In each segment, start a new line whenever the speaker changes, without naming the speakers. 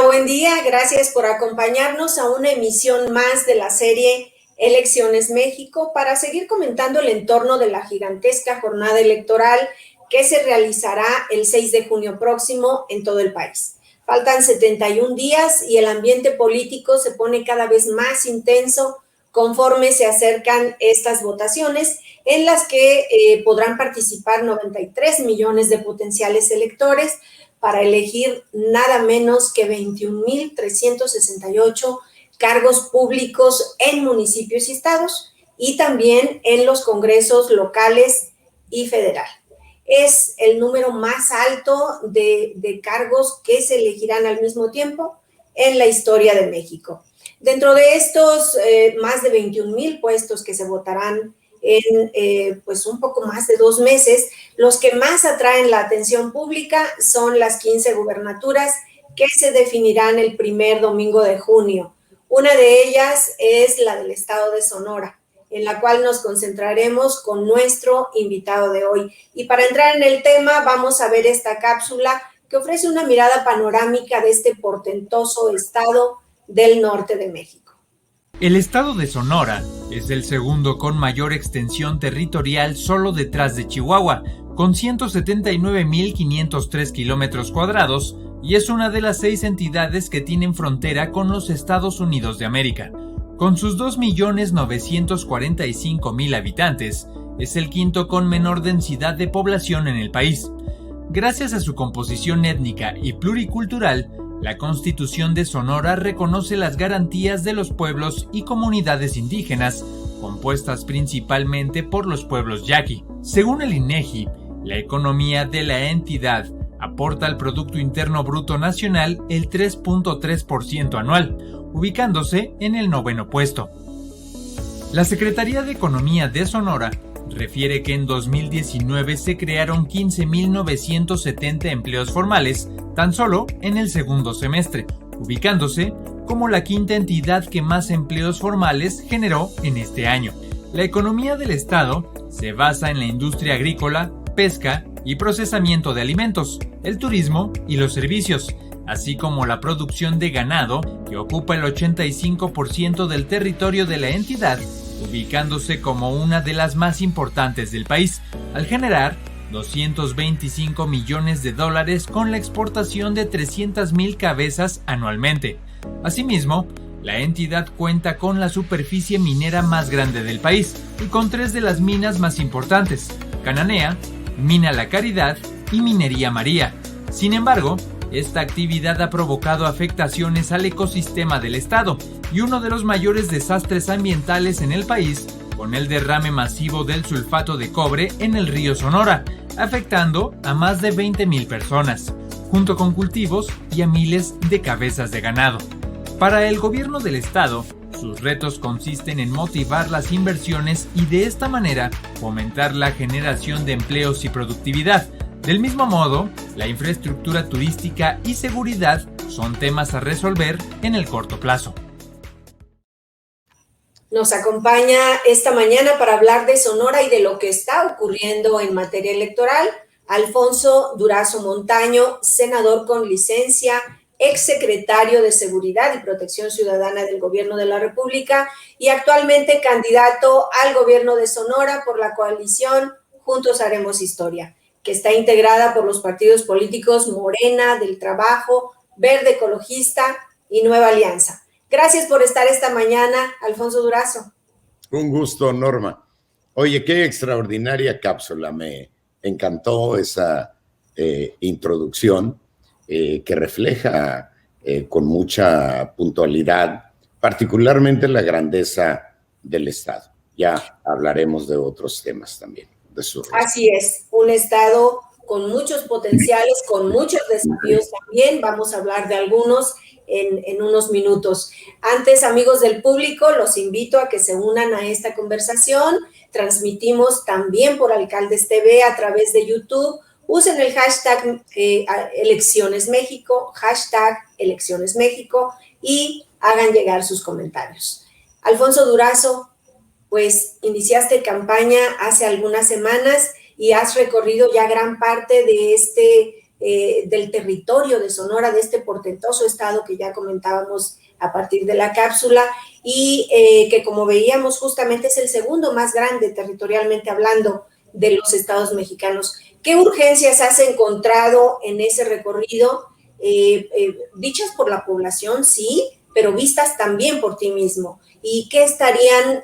buen día. Gracias por acompañarnos a una emisión más de la serie Elecciones México para seguir comentando el entorno de la gigantesca jornada electoral que se realizará el 6 de junio próximo en todo el país. Faltan 71 días y el ambiente político se pone cada vez más intenso conforme se acercan estas votaciones en las que podrán participar 93 millones de potenciales electores para elegir nada menos que 21,368 cargos públicos en municipios y estados y también en los congresos locales y federal. Es el número más alto de cargos que se elegirán al mismo tiempo en la historia de México. Dentro de estos más de 21,000 puestos que se votarán en pues un poco más de 2 meses, los que más atraen la atención pública son las 15 gubernaturas que se definirán el primer domingo de junio. Una de ellas es la del estado de Sonora, en la cual nos concentraremos con nuestro invitado de hoy. Y para entrar en el tema, vamos a ver esta cápsula que ofrece una mirada panorámica de este portentoso estado del norte de México.
El estado de Sonora es el segundo con mayor extensión territorial solo detrás de Chihuahua, con 179,503 kilómetros cuadrados, y es una de las 6 entidades que tienen frontera con los Estados Unidos de América. Con sus 2,945,000 habitantes, es el quinto con menor densidad de población en el país. Gracias a su composición étnica y pluricultural, la Constitución de Sonora reconoce las garantías de los pueblos y comunidades indígenas, compuestas principalmente por los pueblos yaqui. Según el INEGI, la economía de la entidad aporta al Producto Interno Bruto Nacional el 3.3% anual, ubicándose en el 9º puesto. La Secretaría de Economía de Sonora refiere que en 2019 se crearon 15,970 empleos formales tan solo en el segundo semestre, ubicándose como la quinta entidad que más empleos formales generó en este año. La economía del estado se basa en la industria agrícola, pesca y procesamiento de alimentos, el turismo y los servicios, así como la producción de ganado, que ocupa el 85% del territorio de la entidad, ubicándose como una de las más importantes del país, al generar $225 millones con la exportación de 300,000 cabezas anualmente. Asimismo, la entidad cuenta con la superficie minera más grande del país y con 3 de las minas más importantes: Cananea, Mina La Caridad y Minería María. Sin embargo, esta actividad ha provocado afectaciones al ecosistema del estado y uno de los mayores desastres ambientales en el país, con el derrame masivo del sulfato de cobre en el río Sonora, afectando a más de 20,000 personas, junto con cultivos y a miles de cabezas de ganado. Para el gobierno del estado, sus retos consisten en motivar las inversiones y de esta manera fomentar la generación de empleos y productividad. Del mismo modo, la infraestructura turística y seguridad son temas a resolver en el corto plazo.
Nos acompaña esta mañana para hablar de Sonora y de lo que está ocurriendo en materia electoral Alfonso Durazo Montaño, senador con licencia, exsecretario de Seguridad y Protección Ciudadana del Gobierno de la República y actualmente candidato al gobierno de Sonora por la coalición Juntos Haremos Historia, que está integrada por los partidos políticos Morena, Del Trabajo, Verde Ecologista y Nueva Alianza. Gracias por estar esta mañana, Alfonso Durazo.
Un gusto, Norma. Oye, qué extraordinaria cápsula. Me encantó esa introducción que refleja con mucha puntualidad, particularmente la grandeza del estado. Ya hablaremos de otros temas también.
Así es, un estado con muchos potenciales, con muchos desafíos también. Vamos a hablar de algunos en unos minutos. Antes, amigos del público, los invito a que se unan a esta conversación. Transmitimos también por Alcaldes TV a través de YouTube. Usen el hashtag Elecciones México, hashtag Elecciones México, y hagan llegar sus comentarios. Alfonso Durazo, pues iniciaste campaña hace algunas semanas y has recorrido ya gran parte de este del territorio de Sonora, de este portentoso estado que ya comentábamos a partir de la cápsula, y que, como veíamos, justamente es el segundo más grande territorialmente hablando de los estados mexicanos. ¿Qué urgencias has encontrado en ese recorrido? Dichas por la población, sí, pero vistas también por ti mismo. ¿Y qué estarían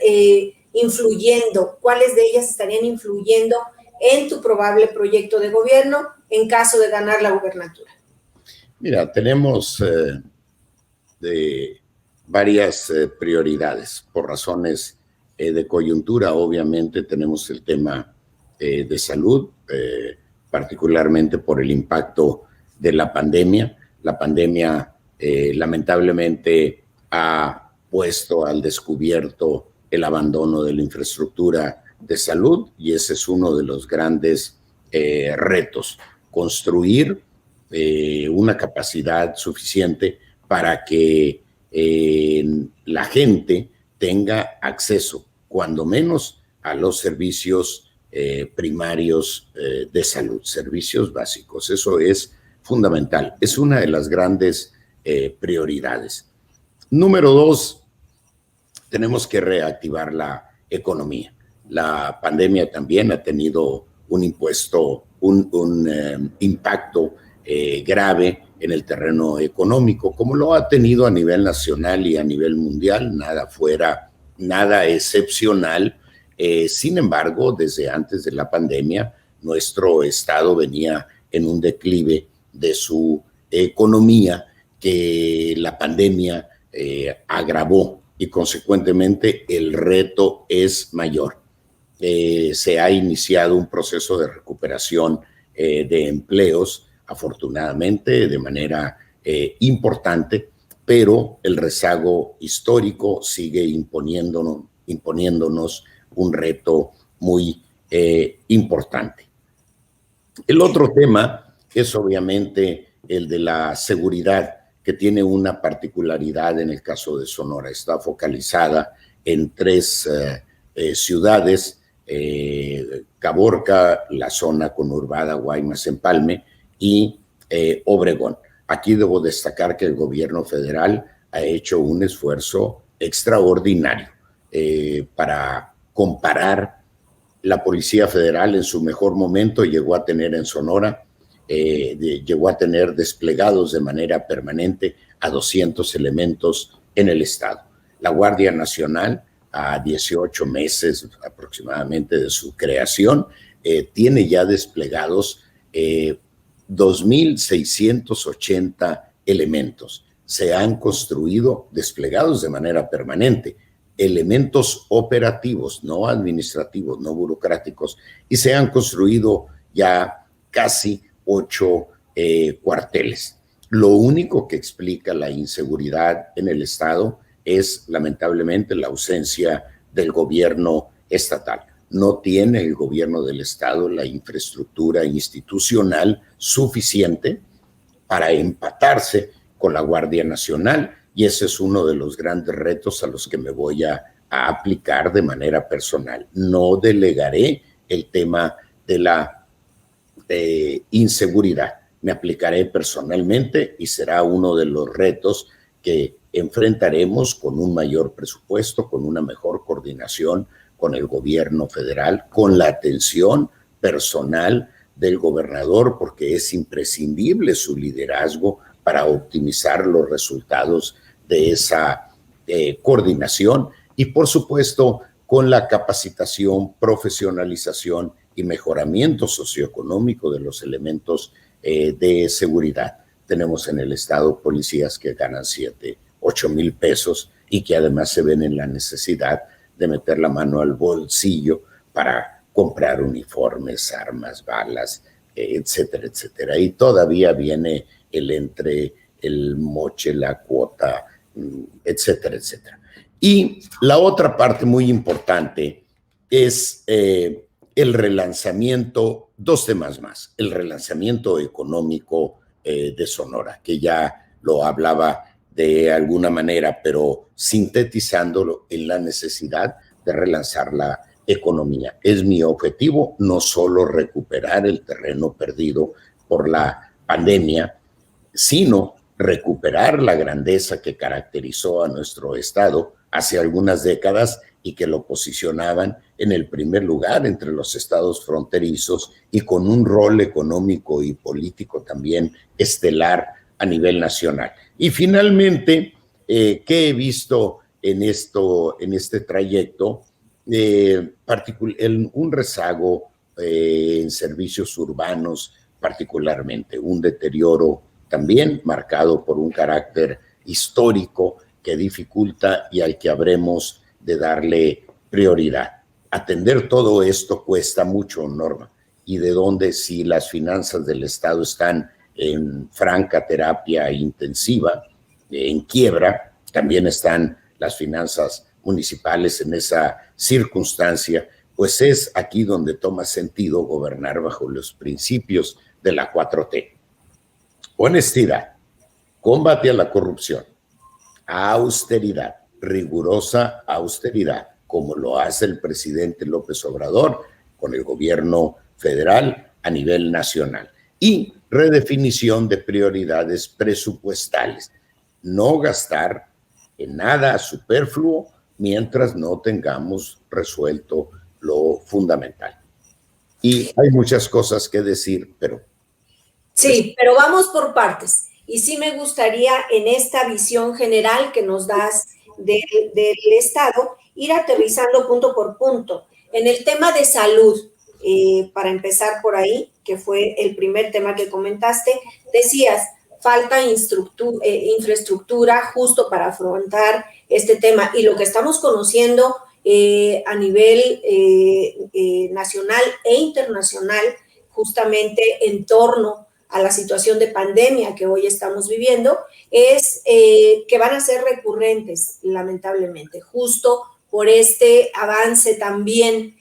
influyendo? ¿Cuáles de ellas estarían influyendo en tu probable proyecto de gobierno en caso de ganar la gubernatura?
Mira, tenemos varias prioridades por razones de coyuntura. Obviamente tenemos el tema de salud, particularmente por el impacto de la pandemia. La pandemia lamentablemente ha puesto al descubierto el abandono de la infraestructura de salud, y ese es uno de los grandes retos, construir una capacidad suficiente para que la gente tenga acceso, cuando menos, a los servicios primarios de salud, servicios básicos. Eso es fundamental, es una de las grandes prioridades. Número 2, tenemos que reactivar la economía. La pandemia también ha tenido un impacto grave en el terreno económico, como lo ha tenido a nivel nacional y a nivel mundial, nada excepcional. Sin embargo, desde antes de la pandemia, nuestro estado venía en un declive de su economía que la pandemia agravó, y consecuentemente el reto es mayor. Se ha iniciado un proceso de recuperación de empleos, afortunadamente, de manera importante, pero el rezago histórico sigue imponiéndonos un reto muy importante. El otro tema es obviamente el de la seguridad, que tiene una particularidad en el caso de Sonora. Está focalizada en 3 ciudades: Caborca, la zona conurbada Guaymas-Empalme, y Obregón. Aquí debo destacar que el gobierno federal ha hecho un esfuerzo extraordinario para comparar. La Policía Federal en su mejor momento llegó a tener en Sonora, llegó a tener desplegados de manera permanente a 200 elementos en el estado. La Guardia Nacional, a 18 meses aproximadamente de su creación, tiene ya desplegados 2.680 elementos. Se han construido, desplegados de manera permanente, elementos operativos, no administrativos, no burocráticos, y se han construido ya casi 8 cuarteles. Lo único que explica la inseguridad en el estado es lamentablemente la ausencia del gobierno estatal. No tiene el gobierno del estado la infraestructura institucional suficiente para empatarse con la Guardia Nacional, y ese es uno de los grandes retos a los que me voy a aplicar de manera personal. No delegaré el tema de la inseguridad. Me aplicaré personalmente y será uno de los retos que enfrentaremos con un mayor presupuesto, con una mejor coordinación con el gobierno federal, con la atención personal del gobernador, porque es imprescindible su liderazgo para optimizar los resultados de esa coordinación, y por supuesto con la capacitación, profesionalización y mejoramiento socioeconómico de los elementos de seguridad. Tenemos en el estado policías que ganan 7, 8 mil pesos y que además se ven en la necesidad de meter la mano al bolsillo para comprar uniformes, armas, balas, etcétera, etcétera. Y todavía viene el moche, la cuota, etcétera, etcétera. Y la otra parte muy importante es el relanzamiento, 2 temas más: el relanzamiento económico de Sonora, que ya lo hablaba de alguna manera, pero sintetizándolo en la necesidad de relanzar la economía. Es mi objetivo no solo recuperar el terreno perdido por la pandemia, sino recuperar la grandeza que caracterizó a nuestro Estado hace algunas décadas y que lo posicionaban en el primer lugar entre los estados fronterizos y con un rol económico y político también estelar a nivel nacional. Y finalmente, ¿qué he visto en este trayecto? Un rezago en servicios urbanos, particularmente un deterioro también marcado por un carácter histórico que dificulta y al que habremos de darle prioridad. Atender todo esto cuesta mucho, Norma, y de donde si las finanzas del Estado están en franca terapia intensiva, en quiebra, también están las finanzas municipales en esa circunstancia, pues es aquí donde toma sentido gobernar bajo los principios de la 4T. Honestidad, combate a la corrupción, austeridad, rigurosa austeridad, como lo hace el presidente López Obrador con el gobierno federal a nivel nacional, y redefinición de prioridades presupuestales. No gastar en nada superfluo mientras no tengamos resuelto lo fundamental. Y hay muchas cosas que decir, pero...
Sí, pero vamos por partes. Y sí me gustaría, en esta visión general que nos das del Estado, ir aterrizando punto por punto. En el tema de salud, para empezar por ahí, que fue el primer tema que comentaste, decías, falta infraestructura justo para afrontar este tema. Y lo que estamos conociendo a nivel nacional e internacional, justamente en torno a la situación de pandemia que hoy estamos viviendo, es que van a ser recurrentes, lamentablemente, justo por este avance también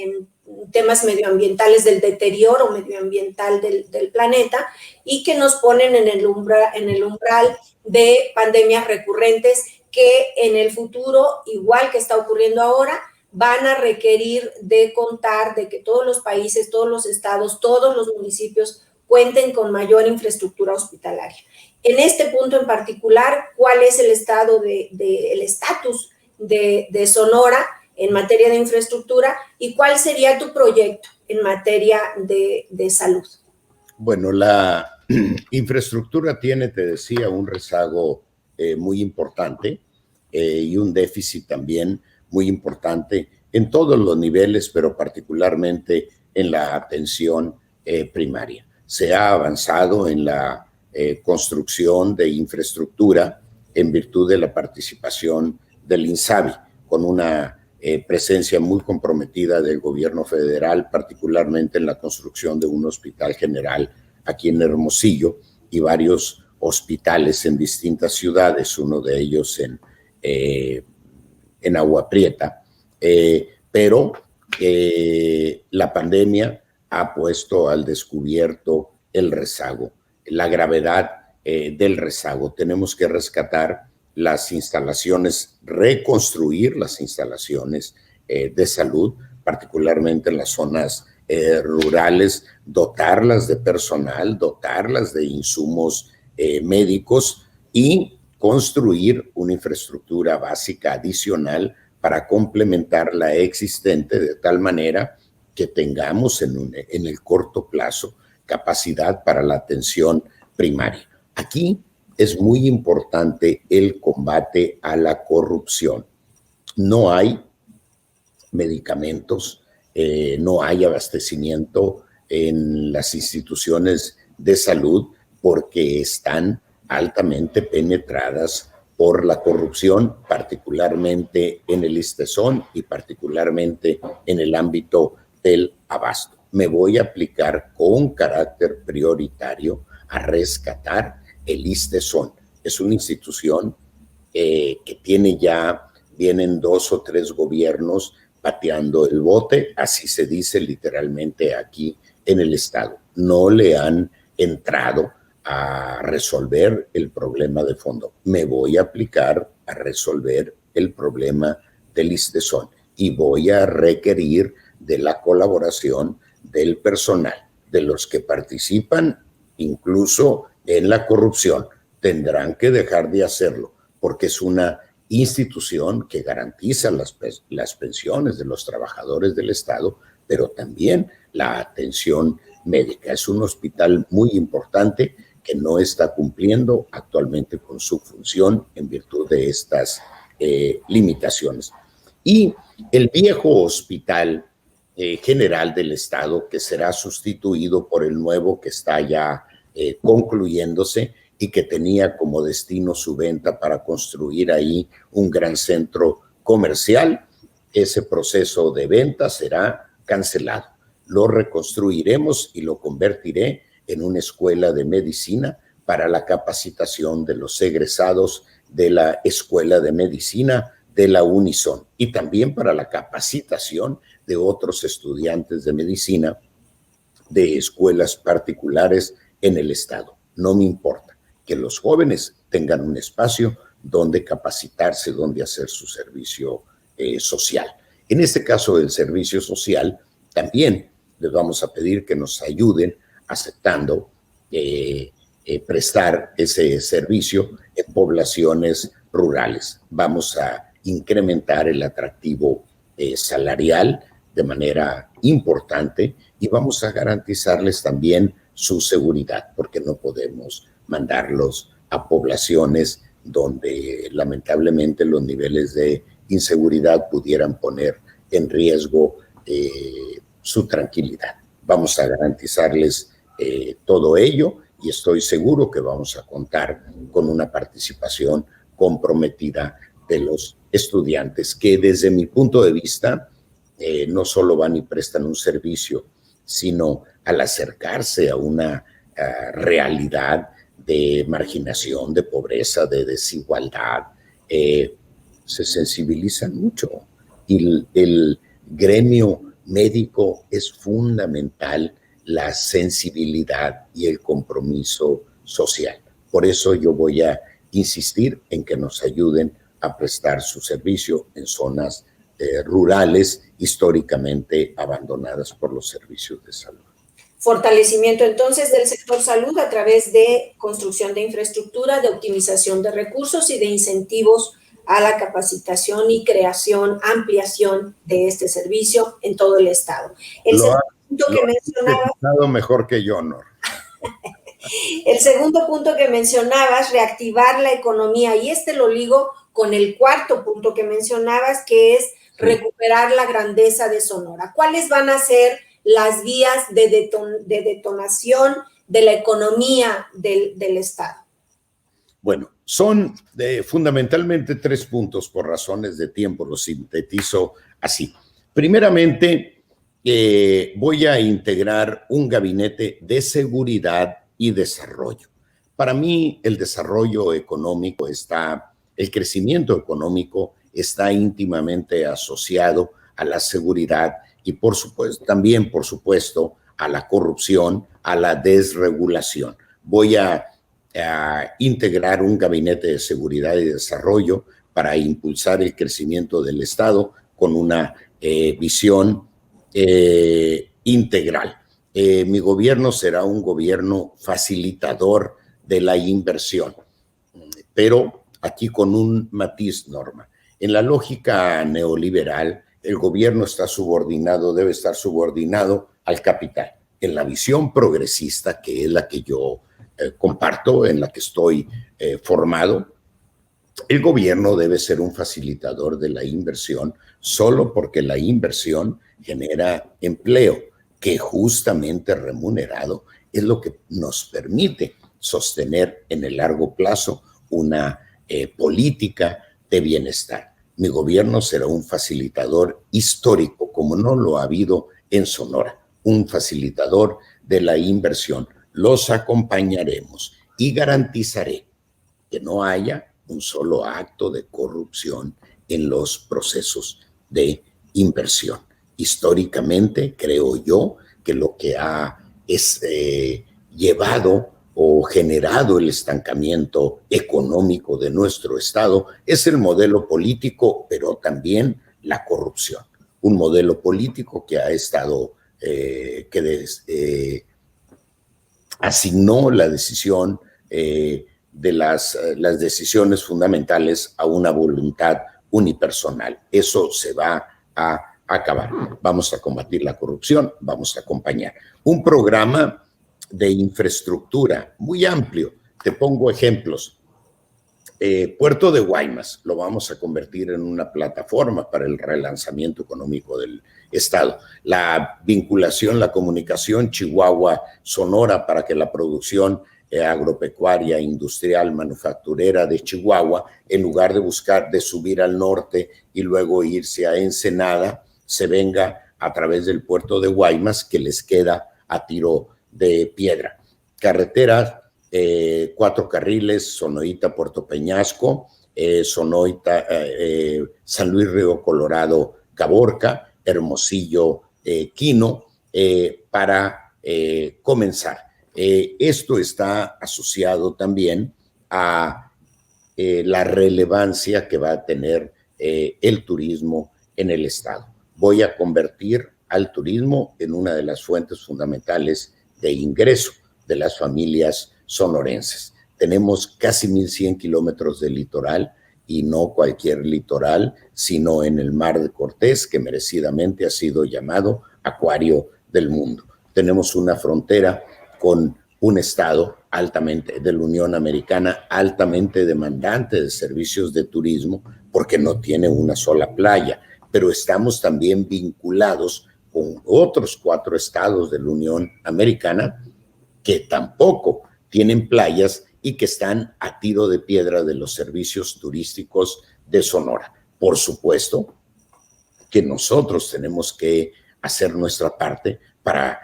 en temas medioambientales, del deterioro medioambiental del planeta, y que nos ponen en el umbral de pandemias recurrentes que en el futuro, igual que está ocurriendo ahora, van a requerir de contar, de que todos los países, todos los estados, todos los municipios cuenten con mayor infraestructura hospitalaria. En este punto en particular, ¿cuál es el estatus de Sonora en materia de infraestructura y cuál sería tu proyecto en materia de salud?
Bueno, la infraestructura tiene, te decía, un rezago muy importante y un déficit también muy importante en todos los niveles, pero particularmente en la atención primaria. Se ha avanzado en la construcción de infraestructura en virtud de la participación del INSABI, con una presencia muy comprometida del gobierno federal, particularmente en la construcción de un hospital general aquí en Hermosillo y varios hospitales en distintas ciudades, uno de ellos en Agua Prieta, pero la pandemia ha puesto al descubierto el rezago, la gravedad del rezago. Tenemos que rescatar las instalaciones, reconstruir las instalaciones de salud, particularmente en las zonas rurales, dotarlas de personal, dotarlas de insumos médicos y construir una infraestructura básica adicional para complementar la existente, de tal manera que tengamos en el corto plazo capacidad para la atención primaria. Aquí es muy importante el combate a la corrupción. No hay medicamentos, no hay abastecimiento en las instituciones de salud porque están altamente penetradas por la corrupción, particularmente en el ISSSTESON y particularmente en el ámbito del abasto. Me voy a aplicar con carácter prioritario a rescatar el ISSSTESON. Es una institución que vienen 2 o 3 gobiernos pateando el bote, así se dice literalmente aquí en el estado. No le han entrado a resolver el problema de fondo. Me voy a aplicar a resolver el problema del ISSSTESON y voy a requerir de la colaboración del personal. de los que participan incluso en la corrupción. Tendrán que dejar de hacerlo porque es una institución que garantiza las pensiones de los trabajadores del Estado, pero también la atención médica. Es un hospital muy importante que no está cumpliendo actualmente con su función en virtud de estas limitaciones. Y el viejo hospital general del Estado, que será sustituido por el nuevo que está ya concluyéndose y que tenía como destino su venta para construir ahí un gran centro comercial, ese proceso de venta será cancelado. Lo reconstruiremos y lo convertiré en una escuela de medicina para la capacitación de los egresados de la Escuela de Medicina de la Unison y también para la capacitación de otros estudiantes de medicina de escuelas particulares en el Estado. No me importa que los jóvenes tengan un espacio donde capacitarse, donde hacer su servicio social. En este caso del servicio social, también les vamos a pedir que nos ayuden aceptando prestar ese servicio en poblaciones rurales. Vamos a incrementar el atractivo salarial de manera importante y vamos a garantizarles también su seguridad, porque no podemos mandarlos a poblaciones donde lamentablemente los niveles de inseguridad pudieran poner en riesgo su tranquilidad. Vamos a garantizarles todo ello y estoy seguro que vamos a contar con una participación comprometida de los estudiantes que desde mi punto de vista no solo van y prestan un servicio, sino al acercarse a una realidad de marginación, de pobreza, de desigualdad, se sensibilizan mucho. Y el gremio médico es fundamental, la sensibilidad y el compromiso social. Por eso yo voy a insistir en que nos ayuden a prestar su servicio en zonas rurales históricamente abandonadas por los servicios de salud.
Fortalecimiento entonces del sector salud a través de construcción de infraestructura, de optimización de recursos y de incentivos a la capacitación y creación, ampliación de este servicio en todo el Estado. El segundo punto que mencionabas,
mejor que yo, Nor.
El segundo punto que mencionabas, reactivar la economía, y lo ligo con el cuarto punto que mencionabas, que es recuperar la grandeza de Sonora. ¿Cuáles van a ser las vías de detonación de la economía del Estado?
Bueno, son fundamentalmente 3 puntos por razones de tiempo, los sintetizo así. Primeramente, voy a integrar un gabinete de seguridad y desarrollo. Para mí, el desarrollo económico el crecimiento económico está íntimamente asociado a la seguridad y por supuesto, también, por supuesto, a la corrupción, a la desregulación. Voy a integrar un gabinete de seguridad y desarrollo para impulsar el crecimiento del Estado con una visión integral. Mi gobierno será un gobierno facilitador de la inversión, pero aquí con un matiz, Norma. En la lógica neoliberal, el gobierno debe estar subordinado al capital. En la visión progresista, que es la que yo comparto, en la que estoy formado, el gobierno debe ser un facilitador de la inversión solo porque la inversión genera empleo, que justamente remunerado es lo que nos permite sostener en el largo plazo una política de bienestar. Mi gobierno será un facilitador histórico, como no lo ha habido en Sonora, un facilitador de la inversión. Los acompañaremos y garantizaré que no haya un solo acto de corrupción en los procesos de inversión. Históricamente, creo yo que lo que ha llevado o generado el estancamiento económico de nuestro Estado es el modelo político, pero también la corrupción. Un modelo político que ha estado, que asignó la decisión de las decisiones fundamentales a una voluntad unipersonal. Eso se va a acabar. Vamos a combatir la corrupción, vamos a acompañar. Un programa de infraestructura muy amplio. Te pongo ejemplos. Puerto de Guaymas lo vamos a convertir en una plataforma para el relanzamiento económico del Estado. La vinculación, la comunicación Chihuahua-Sonora para que la producción agropecuaria, industrial, manufacturera de Chihuahua, en lugar de subir al norte y luego irse a Ensenada, se venga a través del puerto de Guaymas, que les queda a tiro de piedra. Carreteras, 4 carriles, Sonoita, Puerto Peñasco, Sonoita, San Luis Río Colorado, Caborca, Hermosillo, Quino, para comenzar. Esto está asociado también a la relevancia que va a tener el turismo en el Estado. Voy a convertir al turismo en una de las fuentes fundamentales de ingreso de las familias sonorenses. Tenemos casi 1,100 kilómetros de litoral, y no cualquier litoral, sino en el Mar de Cortés, que merecidamente ha sido llamado Acuario del Mundo. Tenemos una frontera con un estado altamente de la Unión Americana, altamente demandante de servicios de turismo, porque no tiene una sola playa, pero estamos también vinculados con otros 4 estados de la Unión Americana que tampoco tienen playas y que están a tiro de piedra de los servicios turísticos de Sonora. Por supuesto que nosotros tenemos que hacer nuestra parte para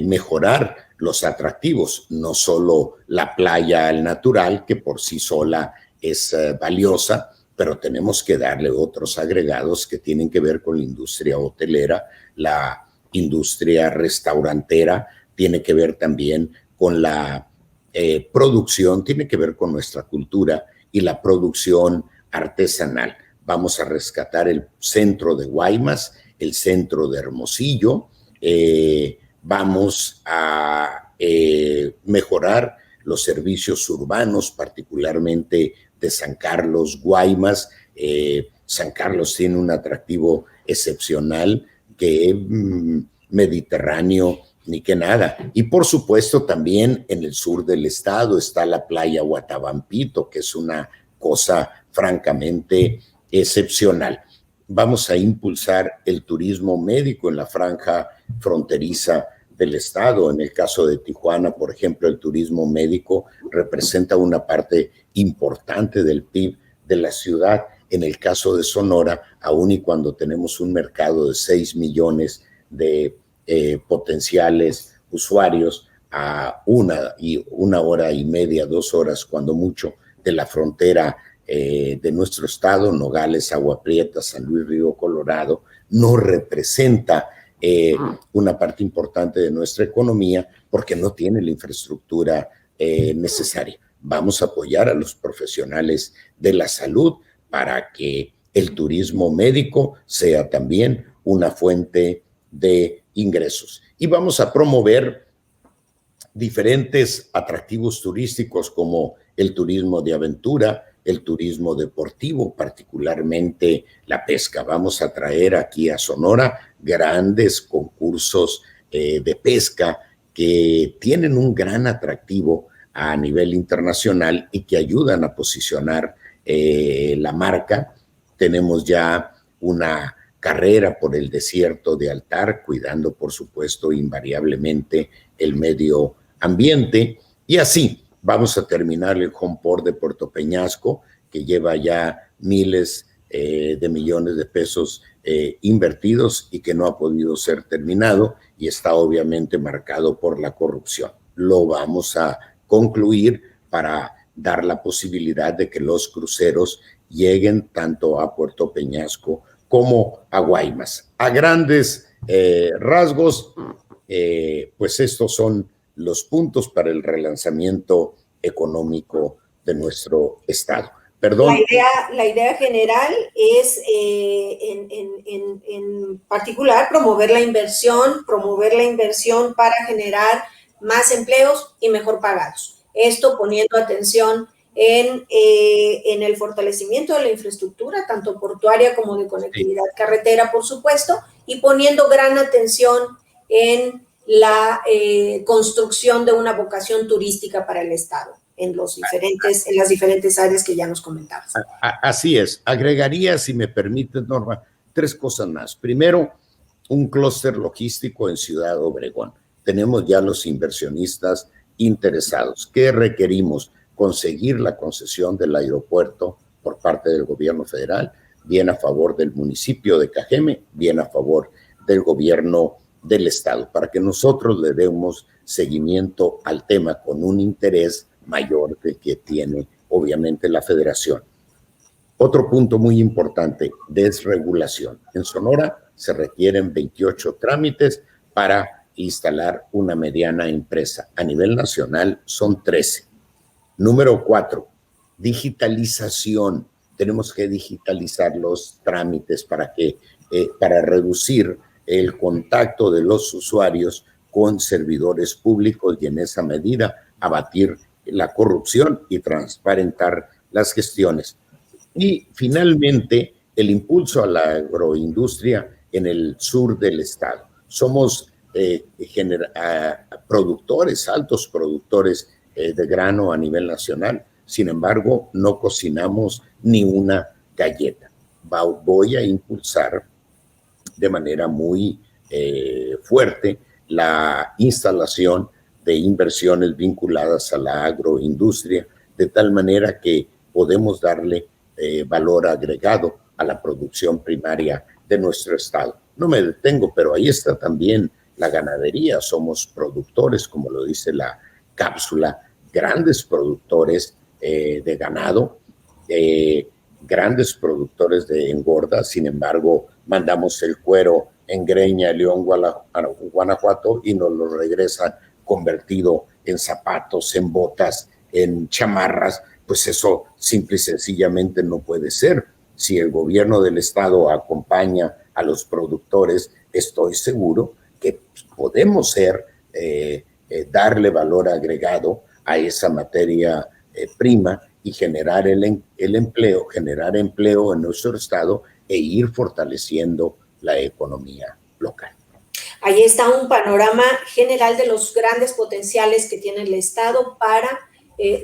mejorar los atractivos, no solo la playa natural, que por sí sola es valiosa, pero tenemos que darle otros agregados que tienen que ver con la industria hotelera, la industria restaurantera, tiene que ver también con la producción, tiene que ver con nuestra cultura y la producción artesanal. Vamos a rescatar el centro de Guaymas, el centro de Hermosillo, vamos a mejorar los servicios urbanos, particularmente de San Carlos, Guaymas. San Carlos tiene un atractivo excepcional que mediterráneo, ni que nada. Y por supuesto también en el sur del estado está la playa Guatabampito, que es una cosa francamente excepcional. Vamos a impulsar el turismo médico en la franja fronteriza del estado. En el caso de Tijuana, por ejemplo, el turismo médico representa una parte importante del PIB de la ciudad. En el caso de Sonora, aun y cuando tenemos un mercado de 6 millones de potenciales usuarios a una hora y media, 2 horas, cuando mucho, de la frontera de nuestro estado, Nogales, Agua Prieta, San Luis Río Colorado, no representa una parte importante de nuestra economía porque no tiene la infraestructura necesaria. Vamos a apoyar a los profesionales de la salud para que el turismo médico sea también una fuente de ingresos. Y vamos a promover diferentes atractivos turísticos como el turismo de aventura, el turismo deportivo, particularmente la pesca. Vamos a traer aquí a Sonora grandes concursos de pesca que tienen un gran atractivo a nivel internacional y que ayudan a posicionar la marca. Tenemos ya una carrera por el desierto de Altar, cuidando, por supuesto, invariablemente el medio ambiente. Y así vamos a terminar el Homeport de Puerto Peñasco, que lleva ya miles de millones de pesos invertidos y que no ha podido ser terminado y está obviamente marcado por la corrupción. Lo vamos a concluir para dar la posibilidad de que los cruceros lleguen tanto a Puerto Peñasco como a Guaymas. A grandes rasgos, pues estos son los puntos para el relanzamiento económico de nuestro estado. Perdón.
La idea general es, en particular, promover la inversión para generar más empleos y mejor pagados. Esto poniendo atención en el fortalecimiento de la infraestructura, tanto portuaria como de conectividad carretera, por supuesto, y poniendo gran atención en la construcción de una vocación turística para el Estado en las diferentes áreas que ya nos comentabas.
Así es. Agregaría, si me permite, Norma, 3 cosas más. Primero, un clúster logístico en Ciudad Obregón. Tenemos ya los inversionistas interesados. ¿Qué requerimos? Conseguir la concesión del aeropuerto por parte del gobierno federal, bien a favor del municipio de Cajeme, bien a favor del gobierno del estado, para que nosotros le demos seguimiento al tema con un interés mayor del que tiene obviamente la federación. Otro punto muy importante, desregulación. En Sonora se requieren 28 trámites para instalar una mediana empresa. A nivel nacional son 13. Número 4, digitalización. Tenemos que digitalizar los trámites para reducir el contacto de los usuarios con servidores públicos y en esa medida abatir la corrupción y transparentar las gestiones. Y finalmente, el impulso a la agroindustria en el sur del estado. Somos productores, altos productores de grano a nivel nacional. Sin embargo, no cocinamos ni una galleta. Voy a impulsar de manera muy fuerte la instalación de inversiones vinculadas a la agroindustria, de tal manera que podemos darle valor agregado a la producción primaria de nuestro estado. No me detengo, pero ahí está también la ganadería. Somos productores, como lo dice la cápsula, grandes productores de ganado, grandes productores de engorda. Sin embargo, mandamos el cuero en Greña, León, Guanajuato y nos lo regresan convertido en zapatos, en botas, en chamarras. Pues eso simple y sencillamente no puede ser. Si el gobierno del estado acompaña a los productores, estoy seguro que podemos darle valor agregado a esa materia prima y generar generar empleo en nuestro estado e ir fortaleciendo la economía local.
Ahí está un panorama general de los grandes potenciales que tiene el estado para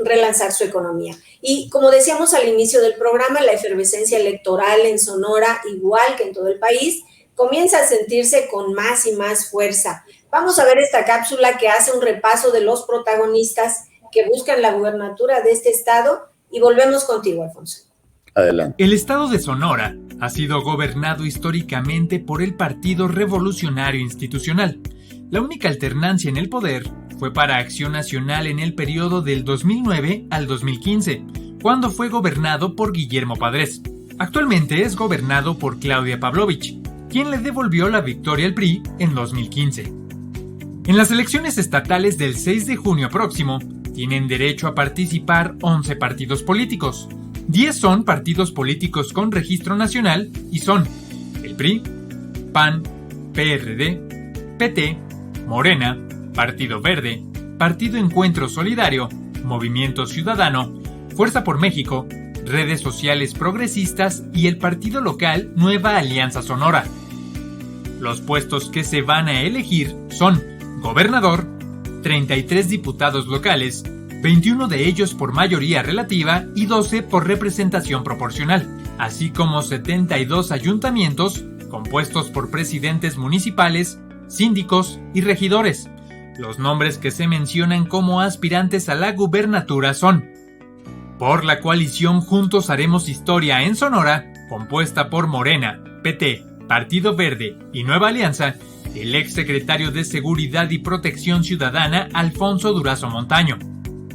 relanzar su economía. Y como decíamos al inicio del programa, la efervescencia electoral en Sonora, igual que en todo el país, comienza a sentirse con más y más fuerza. Vamos a ver esta cápsula que hace un repaso de los protagonistas que buscan la gubernatura de este estado y volvemos contigo, Alfonso.
Adelante.
El estado de Sonora ha sido gobernado históricamente por el Partido Revolucionario Institucional. La única alternancia en el poder fue para Acción Nacional en el periodo del 2009 al 2015, cuando fue gobernado por Guillermo Padres. Actualmente es gobernado por Claudia Pavlovich, quien le devolvió la victoria al PRI en 2015. En las elecciones estatales del 6 de junio próximo, tienen derecho a participar 11 partidos políticos. 10 son partidos políticos con registro nacional y son el PRI, PAN, PRD, PT, Morena, Partido Verde, Partido Encuentro Solidario, Movimiento Ciudadano, Fuerza por México, Redes Sociales Progresistas y el partido local Nueva Alianza Sonora. Los puestos que se van a elegir son gobernador, 33 diputados locales, 21 de ellos por mayoría relativa y 12 por representación proporcional, así como 72 ayuntamientos compuestos por presidentes municipales, síndicos y regidores. Los nombres que se mencionan como aspirantes a la gubernatura son: por la coalición Juntos Haremos Historia en Sonora, compuesta por Morena, PT, Partido Verde y Nueva Alianza, el exsecretario de Seguridad y Protección Ciudadana Alfonso Durazo Montaño.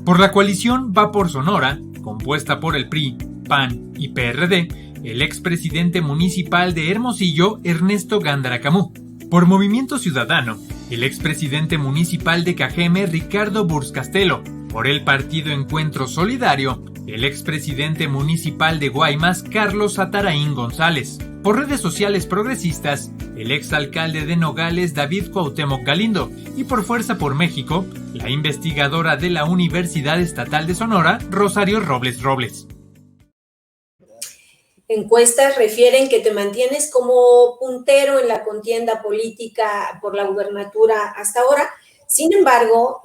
Por la coalición Va por Sonora, compuesta por el PRI, PAN y PRD, el expresidente municipal de Hermosillo Ernesto Gándara Camú. Por Movimiento Ciudadano, el expresidente municipal de Cajeme Ricardo Burz-Castelo. Por el Partido Encuentro Solidario, el expresidente municipal de Guaymas Carlos Ataraín González. Por Redes Sociales Progresistas, el exalcalde de Nogales, David Cuauhtémoc Galindo, y por Fuerza por México, la investigadora de la Universidad Estatal de Sonora, Rosario Robles Robles.
Encuestas refieren que te mantienes como puntero en la contienda política por la gubernatura hasta ahora. Sin embargo,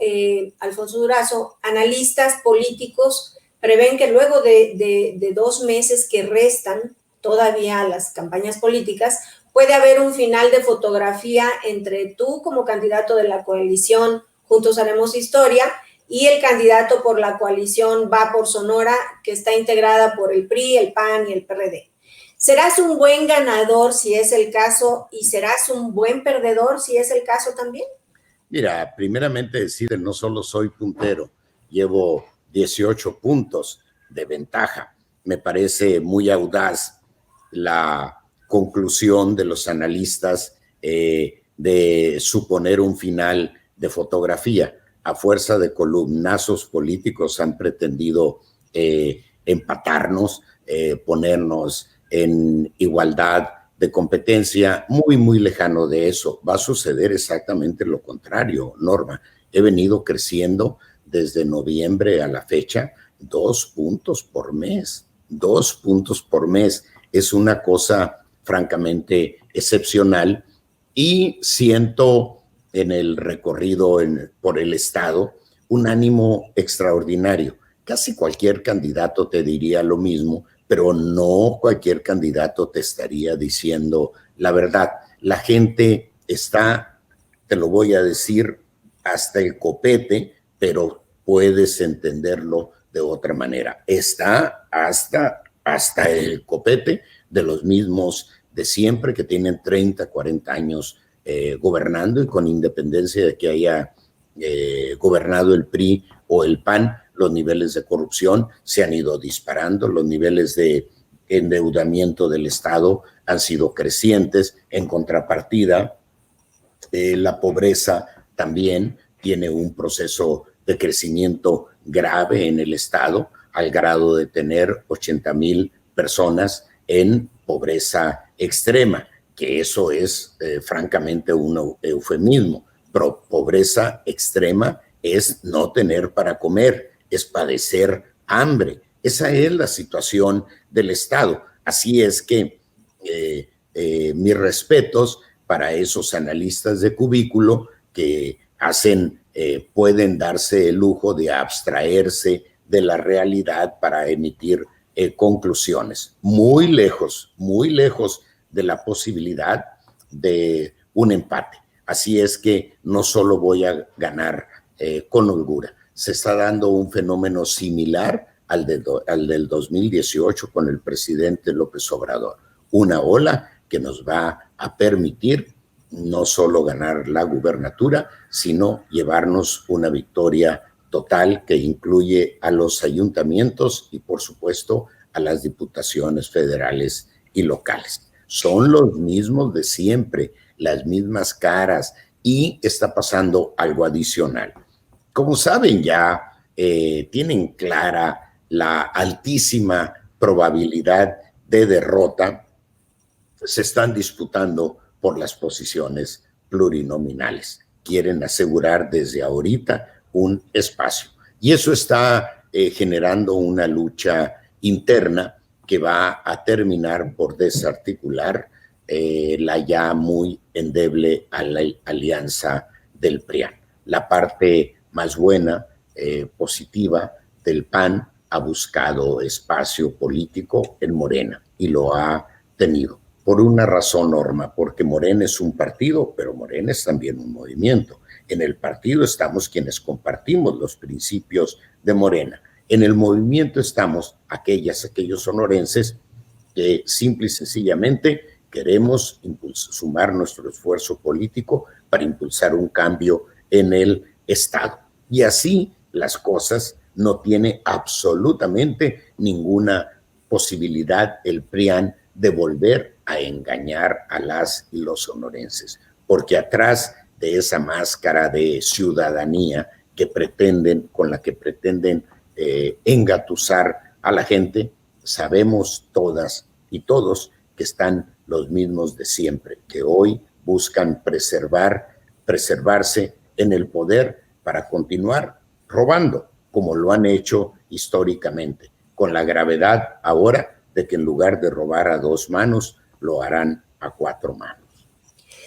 Alfonso Durazo, analistas políticos prevén que luego de 2 meses que restan todavía a las campañas políticas, puede haber un final de fotografía entre tú como candidato de la coalición Juntos Haremos Historia y el candidato por la coalición Va por Sonora, que está integrada por el PRI, el PAN y el PRD. ¿Serás un buen ganador si es el caso y serás un buen perdedor si es el caso también?
Mira, primeramente decir que no solo soy puntero, llevo 18 puntos de ventaja. Me parece muy audaz la conclusión de los analistas de suponer un final de fotografía. A fuerza de columnazos políticos han pretendido empatarnos, ponernos en igualdad de competencia, muy lejano de eso. Va a suceder exactamente lo contrario, Norma. He venido creciendo desde noviembre a la fecha 2 puntos por mes. 2 puntos por mes es una cosa francamente excepcional y siento en el recorrido por el estado un ánimo extraordinario. Casi cualquier candidato te diría lo mismo, pero no cualquier candidato te estaría diciendo la verdad. La gente está, te lo voy a decir, hasta el copete, pero puedes entenderlo de otra manera. Está hasta el copete de los mismos de siempre que tienen 30, 40 años gobernando y con independencia de que haya gobernado el PRI o el PAN, los niveles de corrupción se han ido disparando, los niveles de endeudamiento del Estado han sido crecientes. En contrapartida, la pobreza también tiene un proceso de crecimiento grave en el Estado, al grado de tener 80,000 personas en pobreza extrema, que eso es francamente un eufemismo. Pero pobreza extrema es no tener para comer, es padecer hambre. Esa es la situación del Estado. Así es que mis respetos para esos analistas de cubículo que pueden darse el lujo de abstraerse de la realidad para emitir conclusiones. Muy lejos de la posibilidad de un empate. Así es que no solo voy a ganar con holgura. Se está dando un fenómeno similar al del 2018 con el presidente López Obrador. Una ola que nos va a permitir no solo ganar la gubernatura, sino llevarnos una victoria total que incluye a los ayuntamientos y, por supuesto, a las diputaciones federales y locales. Son los mismos de siempre, las mismas caras, y está pasando algo adicional. Como saben ya, tienen clara la altísima probabilidad de derrota. Se están disputando por las posiciones plurinominales. Quieren asegurar desde ahorita un espacio. Y eso está generando una lucha interna que va a terminar por desarticular la ya muy endeble alianza del PRIAN. La parte más buena, positiva del PAN ha buscado espacio político en Morena y lo ha tenido. Por una razón, Norma, porque Morena es un partido, pero Morena es también un movimiento. En el partido estamos quienes compartimos los principios de Morena. En el movimiento estamos aquellos sonorenses que simple y sencillamente queremos sumar nuestro esfuerzo político para impulsar un cambio en el Estado. Y así las cosas, no tiene absolutamente ninguna posibilidad el PRIAN de volver a engañar a las y los sonorenses, porque atrás de esa máscara de ciudadanía con la que pretenden engatusar a la gente, sabemos todas y todos que están los mismos de siempre, que hoy buscan preservarse en el poder para continuar robando, como lo han hecho históricamente, con la gravedad ahora de que en lugar de robar a 2 manos, lo harán a 4 manos.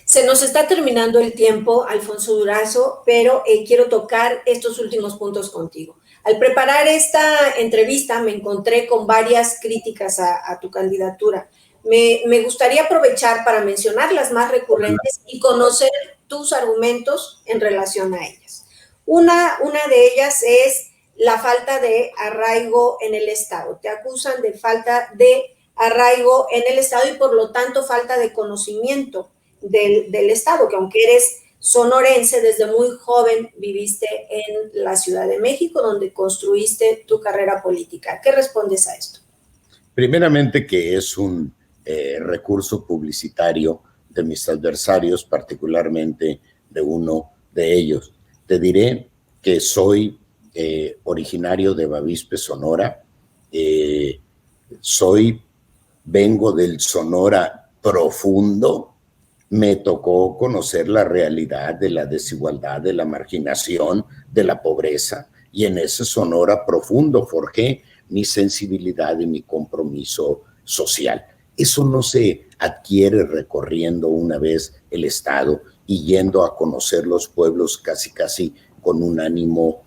Se nos está terminando el tiempo, Alfonso Durazo, pero quiero tocar estos últimos puntos contigo. Al preparar esta entrevista me encontré con varias críticas a tu candidatura. Me gustaría aprovechar para mencionar las más recurrentes y conocer tus argumentos en relación a ellas. Una de ellas es la falta de arraigo en el Estado. Te acusan de falta de arraigo en el Estado y por lo tanto falta de conocimiento del Estado, que aunque eres sonorense, desde muy joven viviste en la Ciudad de México, donde construiste tu carrera política. ¿Qué respondes a esto?
Primeramente que es un recurso publicitario de mis adversarios, particularmente de uno de ellos. Te diré que soy originario de Bavispe, Sonora. Vengo del Sonora profundo. Me tocó conocer la realidad de la desigualdad, de la marginación, de la pobreza, y en ese Sonora profundo forjé mi sensibilidad y mi compromiso social. Eso no se adquiere recorriendo una vez el Estado y yendo a conocer los pueblos casi con un ánimo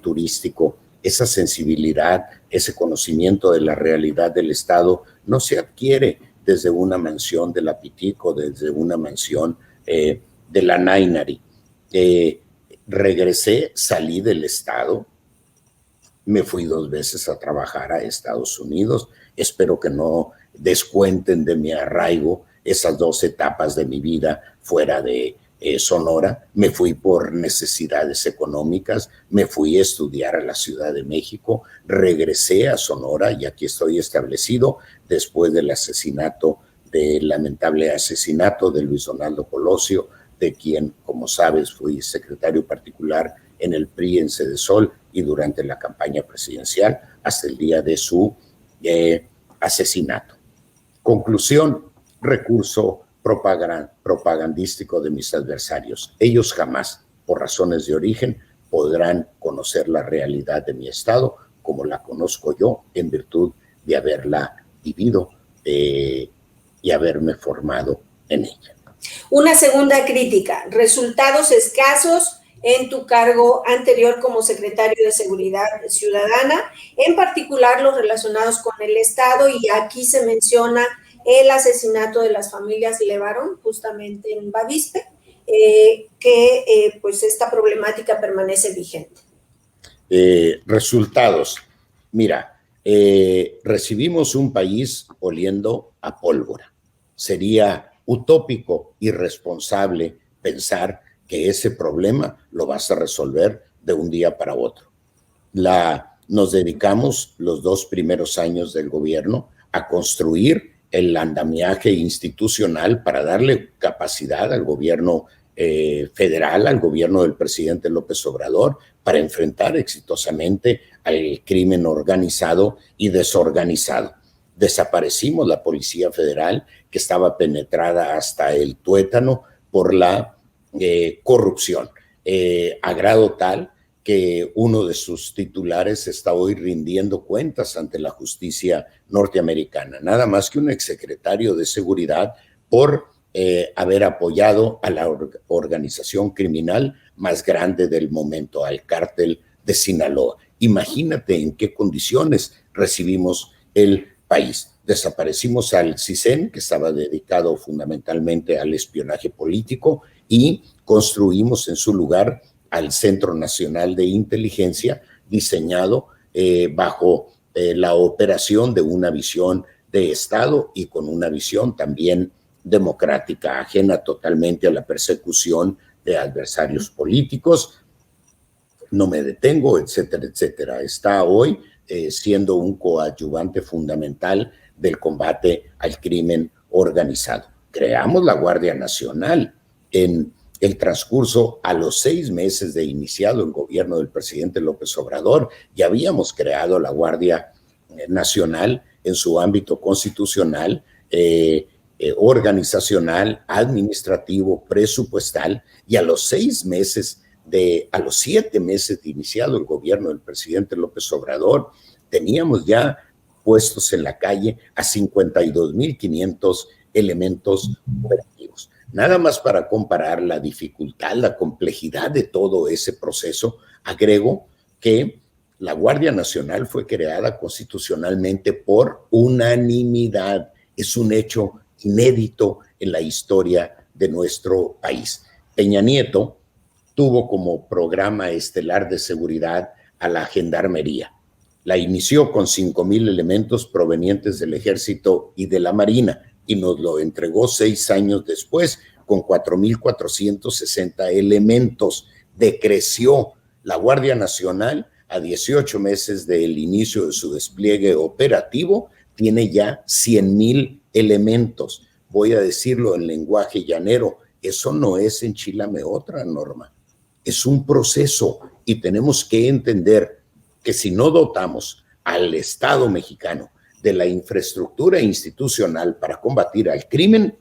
turístico. Esa sensibilidad, ese conocimiento de la realidad del Estado no se adquiere desde una mansión de la Pitico, desde una mansión de la Nainari. Regresé, salí del Estado, me fui 2 veces a trabajar a Estados Unidos. Espero que no descuenten de mi arraigo esas 2 etapas de mi vida fuera de Sonora. Me fui por necesidades económicas, me fui a estudiar a la Ciudad de México, regresé a Sonora y aquí estoy establecido después del lamentable asesinato de Luis Donaldo Colosio, de quien, como sabes, fui secretario particular en el PRI en Cedesol y durante la campaña presidencial hasta el día de su asesinato. Conclusión, recurso propagandístico de mis adversarios. Ellos jamás, por razones de origen, podrán conocer la realidad de mi estado como la conozco yo en virtud de haberla vivido y haberme formado en ella.
Una segunda crítica, resultados escasos en tu cargo anterior como secretario de Seguridad Ciudadana, en particular los relacionados con el Estado, y aquí se menciona el asesinato de las familias Levarón, justamente en Bavispe, pues esta problemática permanece vigente.
Resultados. Mira, recibimos un país oliendo a pólvora. Sería utópico, irresponsable pensar que ese problema lo vas a resolver de un día para otro. Nos dedicamos los 2 primeros años del gobierno a construir el andamiaje institucional para darle capacidad al gobierno federal, al gobierno del presidente López Obrador, para enfrentar exitosamente al crimen organizado y desorganizado. Desaparecimos la Policía Federal, que estaba penetrada hasta el tuétano por la corrupción, a grado tal que uno de sus titulares está hoy rindiendo cuentas ante la justicia norteamericana, nada más que un exsecretario de Seguridad por haber apoyado a la organización criminal más grande del momento, al cártel de Sinaloa. Imagínate en qué condiciones recibimos el país. Desaparecimos al CISEN, que estaba dedicado fundamentalmente al espionaje político, y construimos en su lugar al Centro Nacional de Inteligencia, diseñado bajo la operación de una visión de Estado y con una visión también democrática, ajena totalmente a la persecución de adversarios políticos. No me detengo, etcétera, etcétera. Está hoy siendo un coadyuvante fundamental del combate al crimen organizado. Creamos la Guardia Nacional en el transcurso, a los 6 meses de iniciado el gobierno del presidente López Obrador. Ya habíamos creado la Guardia Nacional en su ámbito constitucional organizacional, administrativo, presupuestal, y a los 7 meses de iniciado el gobierno del presidente López Obrador, teníamos ya puestos en la calle a 52,500 elementos operativos. Nada más para comparar la dificultad, la complejidad de todo ese proceso, agrego que la Guardia Nacional fue creada constitucionalmente por unanimidad. Es un hecho inédito en la historia de nuestro país. Peña Nieto tuvo como programa estelar de seguridad a la Gendarmería. La inició con 5,000 elementos provenientes del Ejército y de la Marina y nos lo entregó 6 años después con 4,460 elementos. Decreció la Guardia Nacional a 18 meses del inicio de su despliegue operativo, tiene ya 100,000 elementos. Voy a decirlo en lenguaje llanero, eso no es enchilame otra, Norma. Es un proceso y tenemos que entender que si no dotamos al Estado mexicano de la infraestructura institucional para combatir al crimen,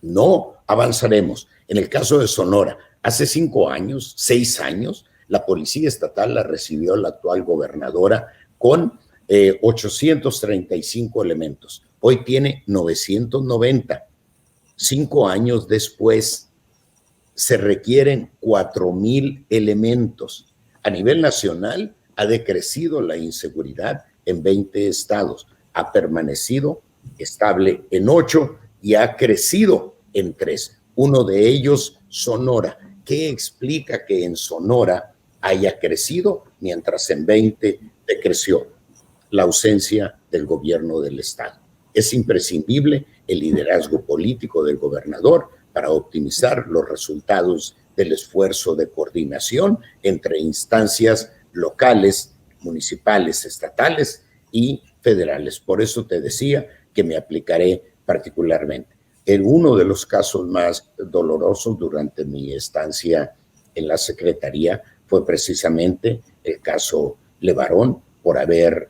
no avanzaremos. En el caso de Sonora, hace 5 años, 6 años, la Policía Estatal la recibió la actual gobernadora con 835 elementos. Hoy tiene 990. 5 años después, se requieren 4,000 elementos. A nivel nacional, ha decrecido la inseguridad en 20 estados, ha permanecido estable en 8 y ha crecido en 3. Uno de ellos, Sonora. ¿Qué explica que en Sonora haya crecido mientras en 20 decreció? La ausencia del gobierno del estado. Es imprescindible el liderazgo político del gobernador para optimizar los resultados del esfuerzo de coordinación entre instancias locales, municipales, estatales y federales. Por eso te decía que me aplicaré particularmente. En uno de los casos más dolorosos durante mi estancia en la Secretaría fue precisamente el caso Levarón, por haber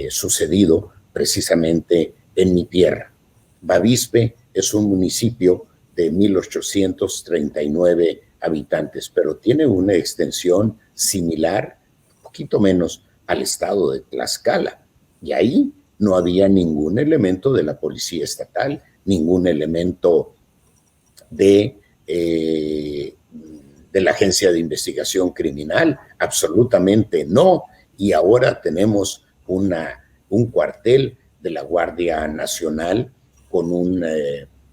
sucedido precisamente en mi tierra. Bavispe es un municipio de 1,839 habitantes, pero tiene una extensión similar, un poquito menos, al estado de Tlaxcala. Y ahí no había ningún elemento de la Policía Estatal, ningún elemento de la Agencia de Investigación Criminal, absolutamente no. Y ahora tenemos un cuartel de la Guardia Nacional con un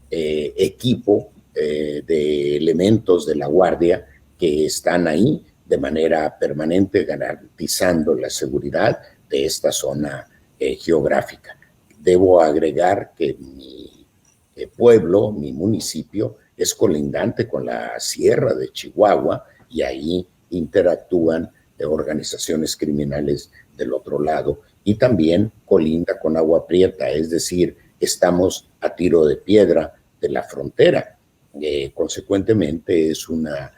equipo de elementos de la Guardia que están ahí de manera permanente garantizando la seguridad de esta zona geográfica. Debo agregar que mi pueblo, mi municipio, es colindante con la Sierra de Chihuahua y ahí interactúan organizaciones criminales del otro lado y también colinda con Agua Prieta, es decir, estamos a tiro de piedra de la frontera. Consecuentemente es una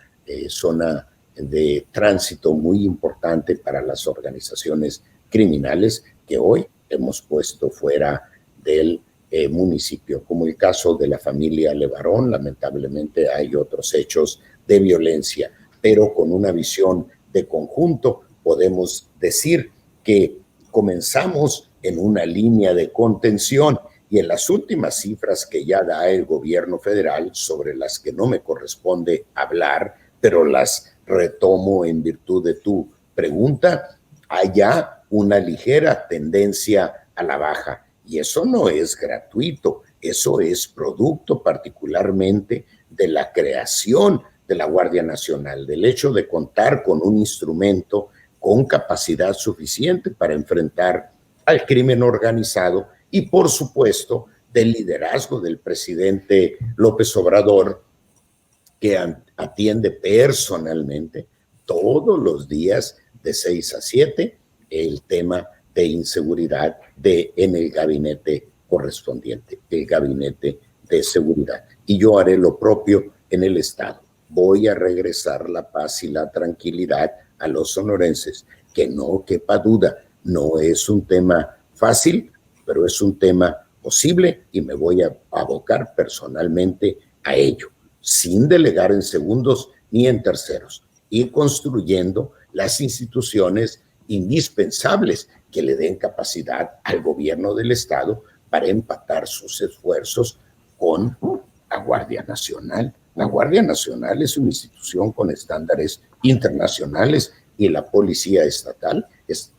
zona de tránsito muy importante para las organizaciones criminales que hoy hemos puesto fuera del municipio, como el caso de la familia Levarón. Lamentablemente hay otros hechos de violencia, pero con una visión de conjunto podemos decir que comenzamos en una línea de contención y en las últimas cifras que ya da el gobierno federal, sobre las que no me corresponde hablar, pero las retomo en virtud de tu pregunta, hay ya una ligera tendencia a la baja. Y eso no es gratuito, eso es producto particularmente de la creación de la Guardia Nacional, del hecho de contar con un instrumento con capacidad suficiente para enfrentar al crimen organizado y, por supuesto, del liderazgo del presidente López Obrador, que atiende personalmente todos los días de 6 a 7 el tema de inseguridad en el gabinete correspondiente, el gabinete de seguridad. Y yo haré lo propio en el Estado. Voy a regresar la paz y la tranquilidad a los sonorenses, que no quepa duda, no es un tema fácil, pero es un tema posible y me voy a abocar personalmente a ello, sin delegar en segundos ni en terceros, y construyendo las instituciones indispensables que le den capacidad al gobierno del Estado para empatar sus esfuerzos con la Guardia Nacional. La Guardia Nacional es una institución con estándares internacionales y la Policía Estatal,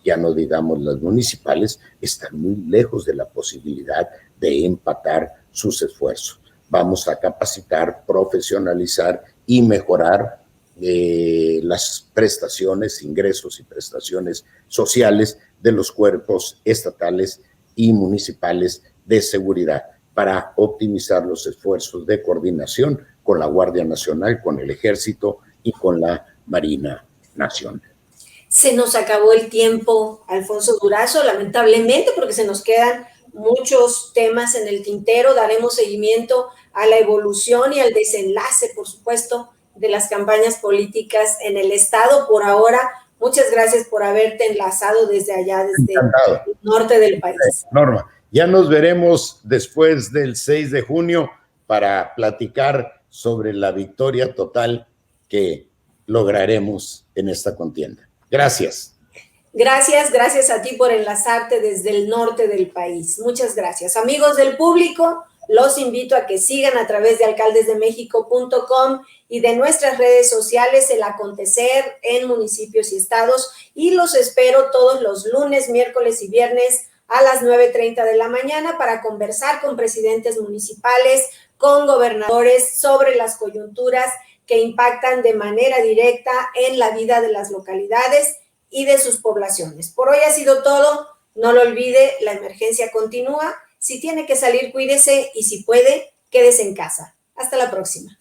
ya no digamos las municipales, están muy lejos de la posibilidad de empatar sus esfuerzos. Vamos a capacitar, profesionalizar y mejorar las prestaciones, ingresos y prestaciones sociales de los cuerpos estatales y municipales de seguridad para optimizar los esfuerzos de coordinación con la Guardia Nacional, con el Ejército y con la Marina Nacional.
Se nos acabó el tiempo, Alfonso Durazo, lamentablemente, porque se nos quedan muchos temas en el tintero. Daremos seguimiento a la evolución y al desenlace, por supuesto, de las campañas políticas en el Estado. Por ahora, muchas gracias por haberte enlazado desde allá, desde el norte del país.
Norma, ya nos veremos después del 6 de junio para platicar sobre la victoria total que lograremos en esta contienda. Gracias.
Gracias a ti por enlazarte desde el norte del país. Muchas gracias. Amigos del público, los invito a que sigan a través de alcaldesdemexico.com y de nuestras redes sociales el acontecer en municipios y estados, y los espero todos los lunes, miércoles y viernes a las 9:30 de la mañana para conversar con presidentes municipales, con gobernadores sobre las coyunturas que impactan de manera directa en la vida de las localidades y de sus poblaciones. Por hoy ha sido todo. No lo olvide, la emergencia continúa. Si tiene que salir, cuídese, y si puede, quédese en casa. Hasta la próxima.